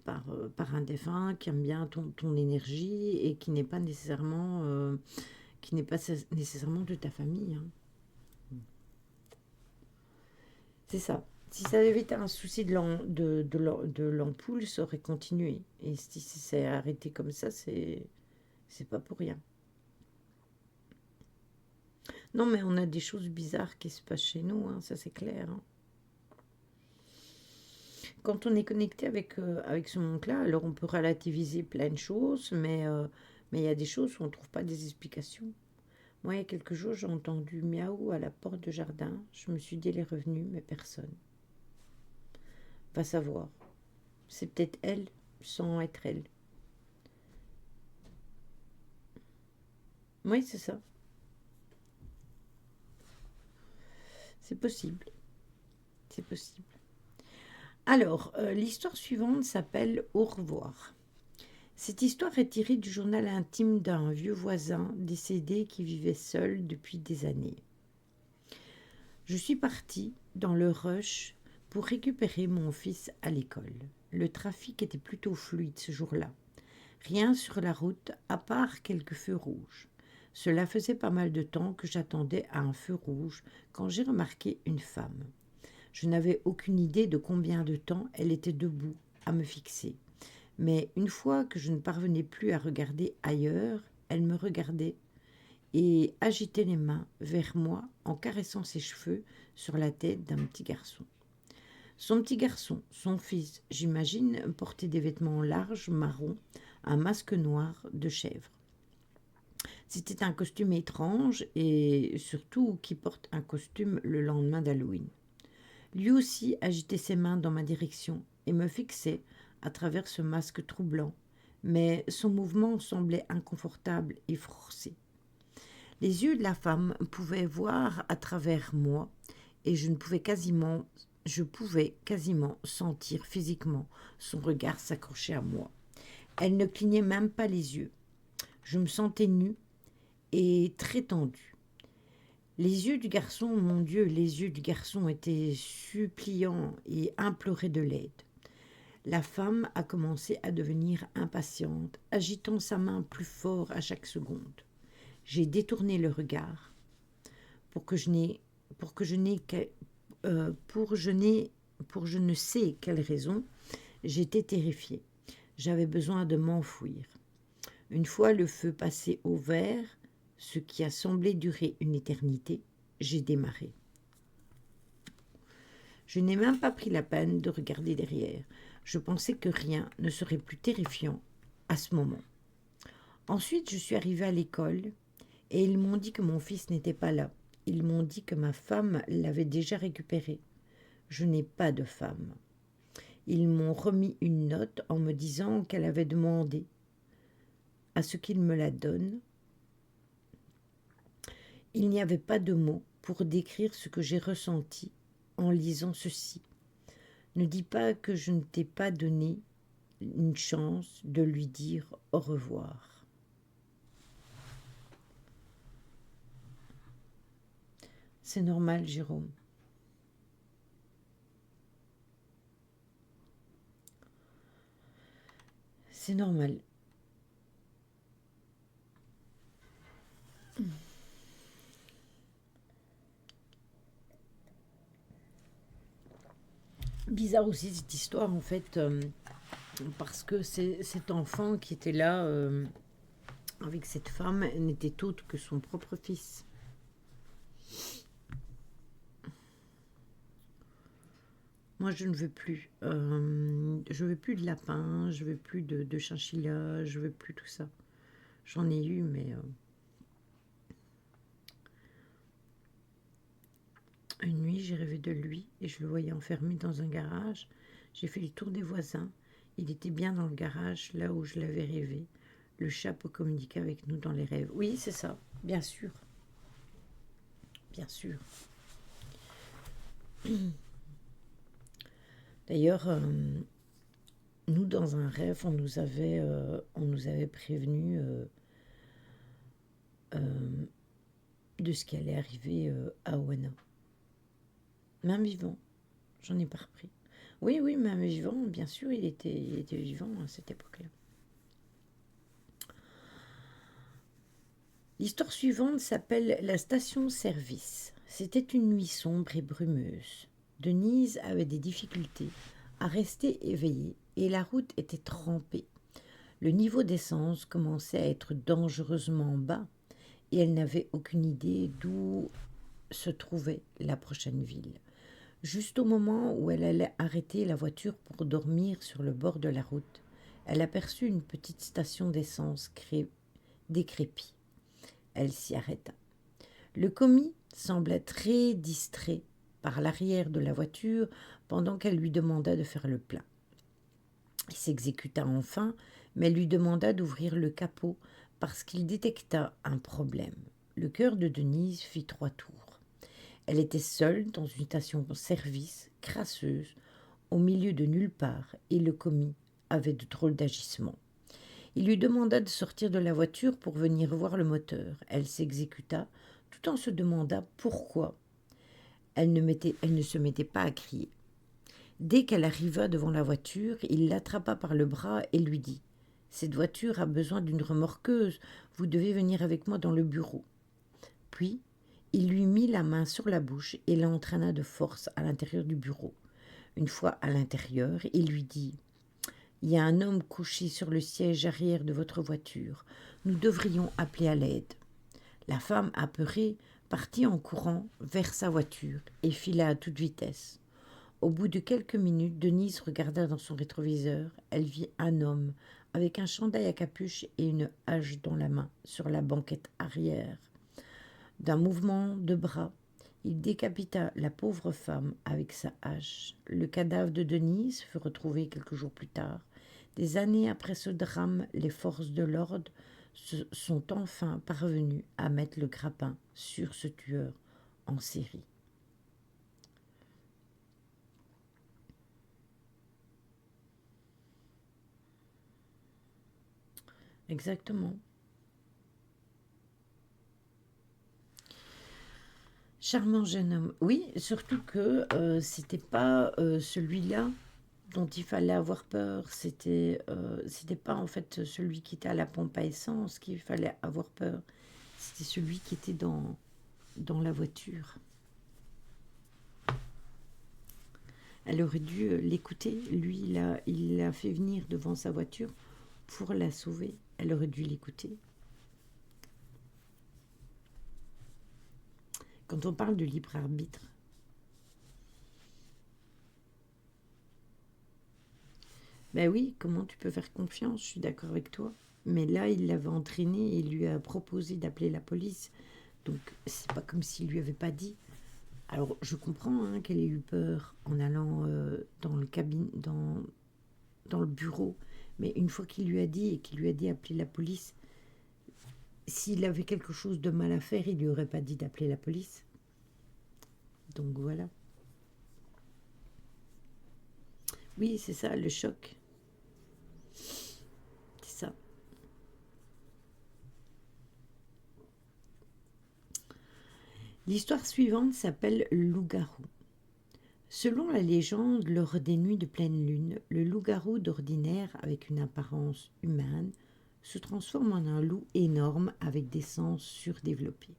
un défunt qui aime bien ton énergie et qui n'est pas nécessairement de ta famille, hein. C'est ça. Si ça avait été un souci de l'ampoule, ça aurait continué. Et si c'est arrêté comme ça, c'est pas pour rien. Non, mais on a des choses bizarres qui se passent chez nous, hein, ça c'est clair, hein. Quand on est connecté avec ce monde-là, alors on peut relativiser plein de choses, mais il y a des choses où on ne trouve pas des explications. Moi, il y a quelques jours, j'ai entendu miaou à la porte de jardin. Je me suis dit, elle est revenue, mais personne. Va savoir. C'est peut-être elle, sans être elle. Oui, c'est ça. C'est possible. C'est possible. Alors, l'histoire suivante s'appelle Au revoir. Cette histoire est tirée du journal intime d'un vieux voisin décédé qui vivait seul depuis des années. Je suis partie dans le rush pour récupérer mon fils à l'école. Le trafic était plutôt fluide ce jour-là. Rien sur la route à part quelques feux rouges. Cela faisait pas mal de temps que j'attendais à un feu rouge quand j'ai remarqué une femme. Je n'avais aucune idée de combien de temps elle était debout à me fixer. Mais une fois que je ne parvenais plus à regarder ailleurs, elle me regardait et agitait les mains vers moi en caressant ses cheveux sur la tête d'un petit garçon. Son petit garçon, son fils, j'imagine, portait des vêtements larges, marrons, un masque noir de chèvre. C'était un costume étrange et surtout qui porte un costume le lendemain d'Halloween. Lui aussi agitait ses mains dans ma direction et me fixait à travers ce masque troublant, mais son mouvement semblait inconfortable et forcé. Les yeux de la femme pouvaient voir à travers moi et je pouvais quasiment sentir physiquement son regard s'accrocher à moi. Elle ne clignait même pas les yeux. Je me sentais nue et très tendue. Les yeux du garçon, mon Dieu, les yeux du garçon étaient suppliants et imploraient de l'aide. La femme a commencé à devenir impatiente, agitant sa main plus fort à chaque seconde. J'ai détourné le regard pour que je n'ai pour que je n'ai que- pour je n'ai pour je ne sais quelle raison, j'étais terrifiée. J'avais besoin de m'enfuir. Une fois le feu passé au vert, ce qui a semblé durer une éternité, j'ai démarré. Je n'ai même pas pris la peine de regarder derrière. Je pensais que rien ne serait plus terrifiant à ce moment. Ensuite, je suis arrivée à l'école et ils m'ont dit que mon fils n'était pas là. Ils m'ont dit que ma femme l'avait déjà récupéré. Je n'ai pas de femme. Ils m'ont remis une note en me disant qu'elle avait demandé à ce qu'ils me la donnent. Il n'y avait pas de mots pour décrire ce que j'ai ressenti en lisant ceci. Ne dis pas que je ne t'ai pas donné une chance de lui dire au revoir. C'est normal, Jérôme. C'est normal. Bizarre aussi cette histoire, en fait, parce que cet enfant qui était là avec cette femme n'était autre que son propre fils. Moi, je ne veux plus. Je veux plus de lapin, je veux plus de chinchilla, je veux plus tout ça. J'en ai eu, mais une nuit, j'ai rêvé de lui et je le voyais enfermé dans un garage. J'ai fait le tour des voisins. Il était bien dans le garage, là où je l'avais rêvé. Le chat peut communiquer avec nous dans les rêves. Oui, c'est ça, bien sûr. Bien sûr. D'ailleurs, nous, dans un rêve, on nous avait prévenu de ce qui allait arriver à Oana. Même vivant, j'en ai pas repris. Oui, oui, même vivant, bien sûr, il était vivant à cette époque-là. L'histoire suivante s'appelle la station-service. C'était une nuit sombre et brumeuse. Denise avait des difficultés à rester éveillée et la route était trempée. Le niveau d'essence commençait à être dangereusement bas et elle n'avait aucune idée d'où se trouvait la prochaine ville. Juste au moment où elle allait arrêter la voiture pour dormir sur le bord de la route, elle aperçut une petite station d'essence décrépite. Elle s'y arrêta. Le commis semblait très distrait par l'arrière de la voiture pendant qu'elle lui demanda de faire le plein. Il s'exécuta enfin, mais lui demanda d'ouvrir le capot parce qu'il détecta un problème. Le cœur de Denise fit 3 tours. Elle était seule dans une station-service crasseuse, au milieu de nulle part, et le commis avait de drôles d'agissements. Il lui demanda de sortir de la voiture pour venir voir le moteur. Elle s'exécuta, tout en se demandant pourquoi elle ne se mettait pas à crier. Dès qu'elle arriva devant la voiture, il l'attrapa par le bras et lui dit « Cette voiture a besoin d'une remorqueuse, vous devez venir avec moi dans le bureau. » Puis, il lui mit la main sur la bouche et l'entraîna de force à l'intérieur du bureau. Une fois à l'intérieur, il lui dit « Il y a un homme couché sur le siège arrière de votre voiture. Nous devrions appeler à l'aide. » La femme, apeurée, partit en courant vers sa voiture et fila à toute vitesse. Au bout de quelques minutes, Denise regarda dans son rétroviseur. Elle vit un homme avec un chandail à capuche et une hache dans la main sur la banquette arrière. D'un mouvement de bras, il décapita la pauvre femme avec sa hache. Le cadavre de Denise fut retrouvé quelques jours plus tard. Des années après ce drame, les forces de l'ordre sont enfin parvenues à mettre le grappin sur ce tueur en série. Exactement. Charmant jeune homme. Oui, surtout que c'était pas celui-là dont il fallait avoir peur. C'était pas en fait celui qui était à la pompe à essence qu'il fallait avoir peur. C'était celui qui était dans la voiture. Elle aurait dû l'écouter. Lui, il l'a fait venir devant sa voiture pour la sauver. Elle aurait dû l'écouter. Quand on parle de libre arbitre, ben oui, comment tu peux faire confiance? Je suis d'accord avec toi. Mais là, il l'avait entraîné et il lui a proposé d'appeler la police. Donc, c'est pas comme s'il lui avait pas dit. Alors, je comprends hein, qu'elle ait eu peur en allant dans le dans le bureau. Mais une fois qu'il lui a dit et qu'il lui a dit appeler la police, s'il avait quelque chose de mal à faire, il lui aurait pas dit d'appeler la police. Donc voilà. Oui, c'est ça, le choc. C'est ça. L'histoire suivante s'appelle Loup-garou. Selon la légende, lors des nuits de pleine lune, le loup-garou d'ordinaire, avec une apparence humaine, se transforme en un loup énorme avec des sens surdéveloppés.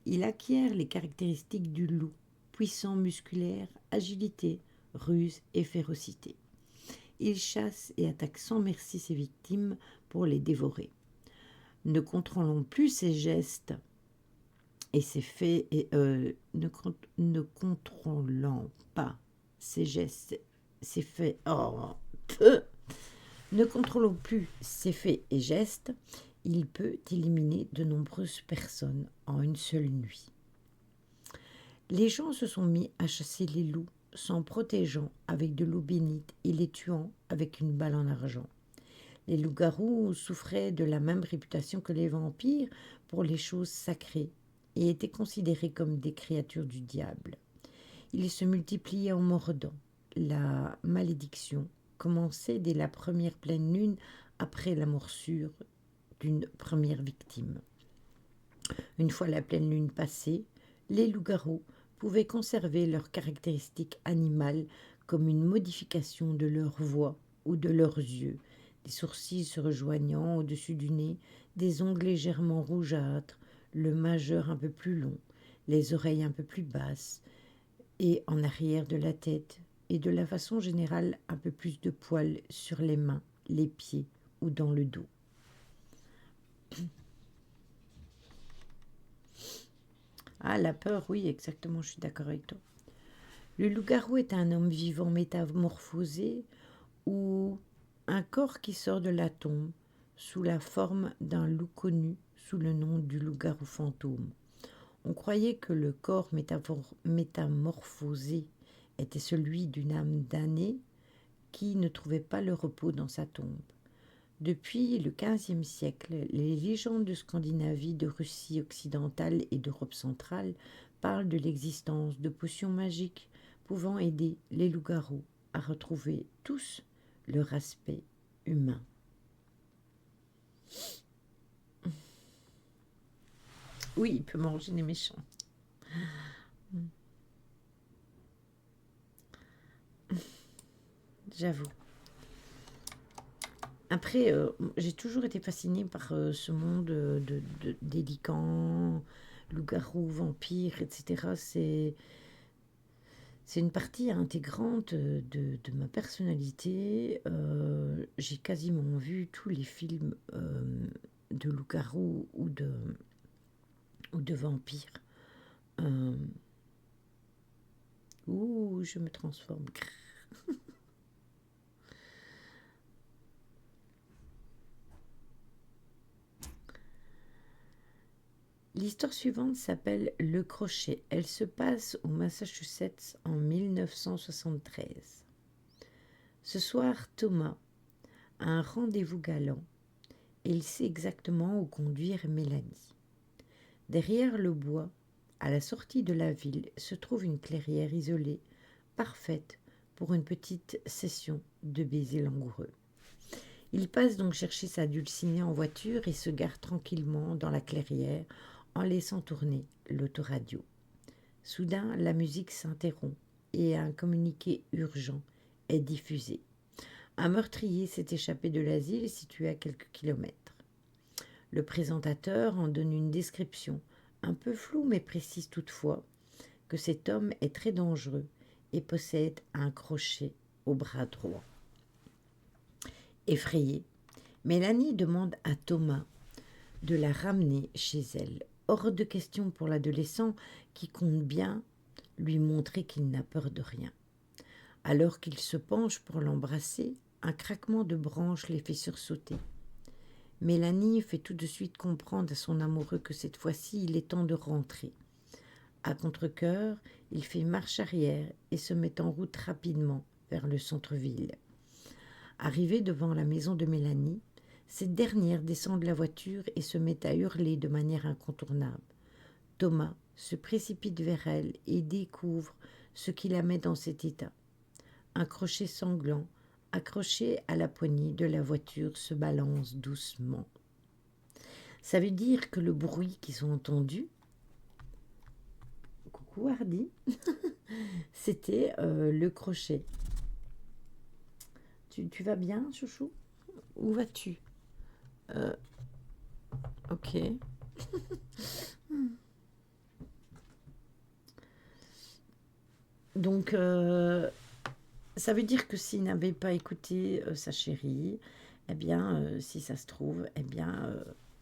Il acquiert les caractéristiques du loup, puissant musculaire, agilité, ruse et férocité. Il chasse et attaque sans merci ses victimes pour les dévorer. Ne contrôlant plus ses gestes et ses faits, ne contrôlant pas ses gestes, ses faits, ne contrôlant plus ses faits et gestes, il peut éliminer de nombreuses personnes en une seule nuit. Les gens se sont mis à chasser les loups, s'en protégeant avec de l'eau bénite et les tuant avec une balle en argent. Les loups-garous souffraient de la même réputation que les vampires pour les choses sacrées et étaient considérés comme des créatures du diable. Ils se multipliaient en mordant. La malédiction commençait dès la première pleine lune après la morsure d'une première victime. Une fois la pleine lune passée, les loups-garous pouvaient conserver leurs caractéristiques animales comme une modification de leur voix ou de leurs yeux, des sourcils se rejoignant au-dessus du nez, des ongles légèrement rougeâtres, le majeur un peu plus long, les oreilles un peu plus basses et en arrière de la tête, et de la façon générale un peu plus de poils sur les mains, les pieds ou dans le dos. Ah, la peur, oui, exactement, je suis d'accord avec toi. Le loup-garou est un homme vivant métamorphosé ou un corps qui sort de la tombe sous la forme d'un loup connu sous le nom du loup-garou fantôme. On croyait que le corps métamorphosé était celui d'une âme damnée qui ne trouvait pas le repos dans sa tombe. Depuis le XVe siècle, les légendes de Scandinavie, de Russie occidentale et d'Europe centrale parlent de l'existence de potions magiques pouvant aider les loups-garous à retrouver tous leur aspect humain. Oui, il peut manger les méchants. J'avoue. Après, j'ai toujours été fascinée par ce monde des licans, loups-garous, vampires, etc. C'est une partie intégrante de ma personnalité. J'ai quasiment vu tous les films de loups-garous ou de vampires. Ouh, je me transforme. L'histoire suivante s'appelle Le Crochet. Elle se passe au Massachusetts en 1973. Ce soir, Thomas a un rendez-vous galant et il sait exactement où conduire Mélanie. Derrière le bois, à la sortie de la ville, se trouve une clairière isolée, parfaite pour une petite session de baisers langoureux. Il passe donc chercher sa dulcinée en voiture et se gare tranquillement dans la clairière en laissant tourner l'autoradio. Soudain, la musique s'interrompt et un communiqué urgent est diffusé. Un meurtrier s'est échappé de l'asile situé à quelques kilomètres. Le présentateur en donne une description, un peu floue mais précise toutefois, que cet homme est très dangereux et possède un crochet au bras droit. Effrayée, Mélanie demande à Thomas de la ramener chez elle. Hors de question pour l'adolescent qui compte bien lui montrer qu'il n'a peur de rien. Alors qu'il se penche pour l'embrasser, un craquement de branches les fait sursauter. Mélanie fait tout de suite comprendre à son amoureux que cette fois-ci, il est temps de rentrer. À contre-cœur, il fait marche arrière et se met en route rapidement vers le centre-ville. Arrivé devant la maison de Mélanie, cette dernière descend de la voiture et se met à hurler de manière incontournable. Thomas se précipite vers elle et découvre ce qui la met dans cet état. Un crochet sanglant, accroché à la poignée de la voiture, se balance doucement. Ça veut dire que le bruit qu'ils ont entendu Coucou Hardy. C'était le crochet. Tu vas bien, chouchou? Où vas-tu? Ok. Donc, ça veut dire que s'il n'avait pas écouté sa chérie, eh bien, si ça se trouve, eh bien,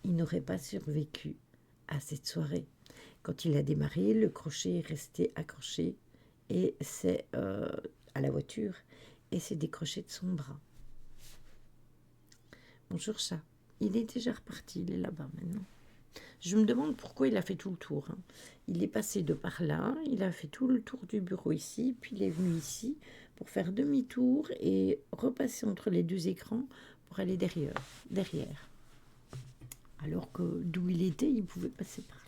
il n'aurait pas survécu à cette soirée. Quand il a démarré, le crochet est resté accroché et c'est à la voiture et s'est décroché de son bras. Bonjour chat. Il est déjà reparti, il est là-bas maintenant. Je me demande pourquoi il a fait tout le tour. Hein. Il est passé de par là, il a fait tout le tour du bureau ici, puis il est venu ici pour faire demi-tour et repasser entre les deux écrans pour aller derrière. Alors que d'où il était, il pouvait passer par là.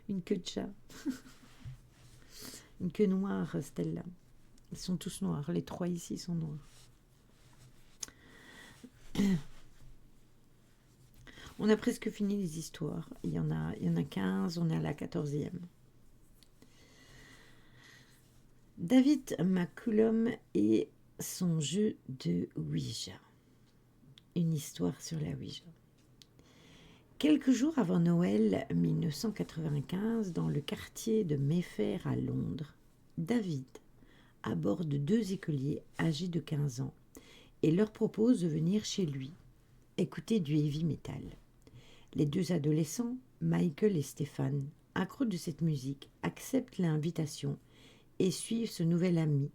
Une queue de chat. Une queue noire, Stella. Ils sont tous noirs, les trois ici sont noirs. On a presque fini les histoires. Il y en a 15, on est à la 14e. David McCullum et son jeu de Ouija. Une histoire sur la Ouija. Quelques jours avant Noël 1995, dans le quartier de Mayfair à Londres, David aborde deux écoliers âgés de 15 ans et leur propose de venir chez lui, écouter du heavy metal. Les deux adolescents, Michael et Stéphane, accros de cette musique, acceptent l'invitation et suivent ce nouvel ami,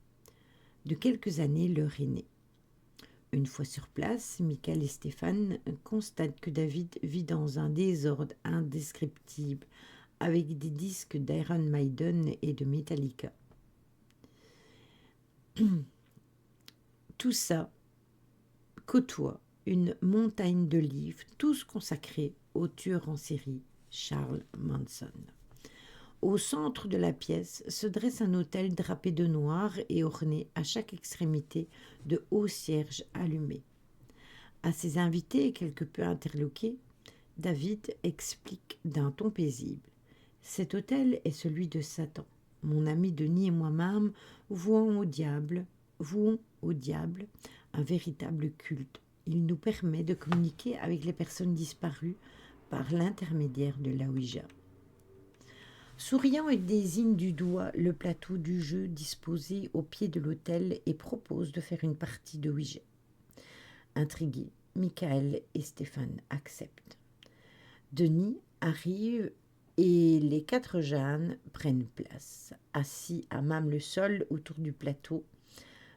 de quelques années leur aîné. Une fois sur place, Michael et Stéphane constatent que David vit dans un désordre indescriptible, avec des disques d'Iron Maiden et de Metallica. Tout ça côtoie une montagne de livres, tous consacrés au tueur en série Charles Manson. Au centre de la pièce se dresse un autel drapé de noir et orné à chaque extrémité de hauts cierges allumés. À ses invités, quelque peu interloqués, David explique d'un ton paisible. Cet autel est celui de Satan. Mon ami Denis et moi-même vouons au diable un véritable culte. Il nous permet de communiquer avec les personnes disparues par l'intermédiaire de la Ouija. Souriant, il désigne du doigt le plateau du jeu disposé au pied de l'autel et propose de faire une partie de Ouija. Intrigués, Michael et Stéphane acceptent. Denis arrive et les quatre jeunes prennent place, assis à même le sol autour du plateau.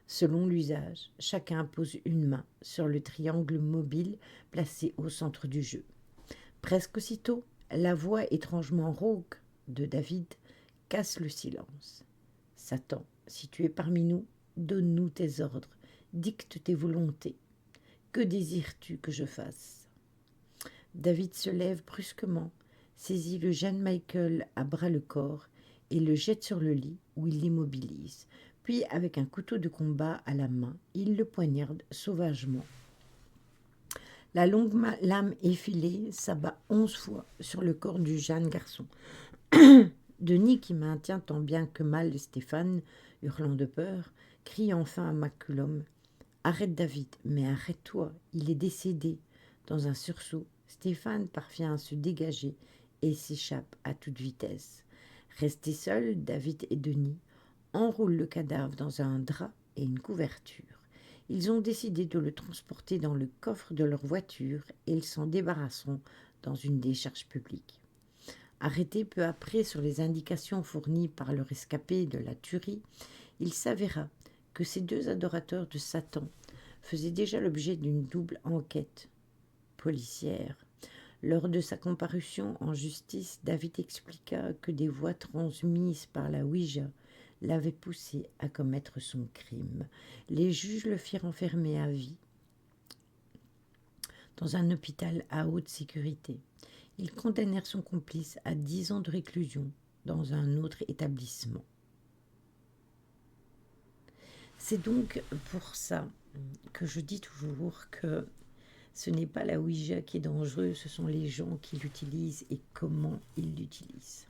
Selon l'usage, chacun pose une main sur le triangle mobile placé au centre du jeu. Presque aussitôt, la voix étrangement rauque de David casse le silence. Satan, si tu es parmi nous, donne-nous tes ordres, dicte tes volontés. Que désires-tu que je fasse? David se lève brusquement, saisit le jeune Michael à bras-le-corps et le jette sur le lit où il l'immobilise. Puis, avec un couteau de combat à la main, il le poignarde sauvagement. La longue lame effilée s'abat 11 fois sur le corps du jeune garçon. Denis, qui maintient tant bien que mal Stéphane, hurlant de peur, crie enfin à McCullum. « Arrête David, mais arrête-toi, il est décédé. » Dans un sursaut, Stéphane parvient à se dégager et s'échappe à toute vitesse. Restés seuls, David et Denis enroulent le cadavre dans un drap et une couverture. Ils ont décidé de le transporter dans le coffre de leur voiture et ils s'en débarrasseront dans une décharge publique. Arrêtés peu après sur les indications fournies par leur rescapé de la tuerie, il s'avéra que ces deux adorateurs de Satan faisaient déjà l'objet d'une double enquête policière. Lors de sa comparution en justice, David expliqua que des voix transmises par la Ouija l'avaient poussé à commettre son crime. Les juges le firent enfermer à vie dans un hôpital à haute sécurité. Ils condamnèrent son complice à 10 ans de réclusion dans un autre établissement. C'est donc pour ça que je dis toujours que ce n'est pas la Ouija qui est dangereuse, ce sont les gens qui l'utilisent et comment ils l'utilisent.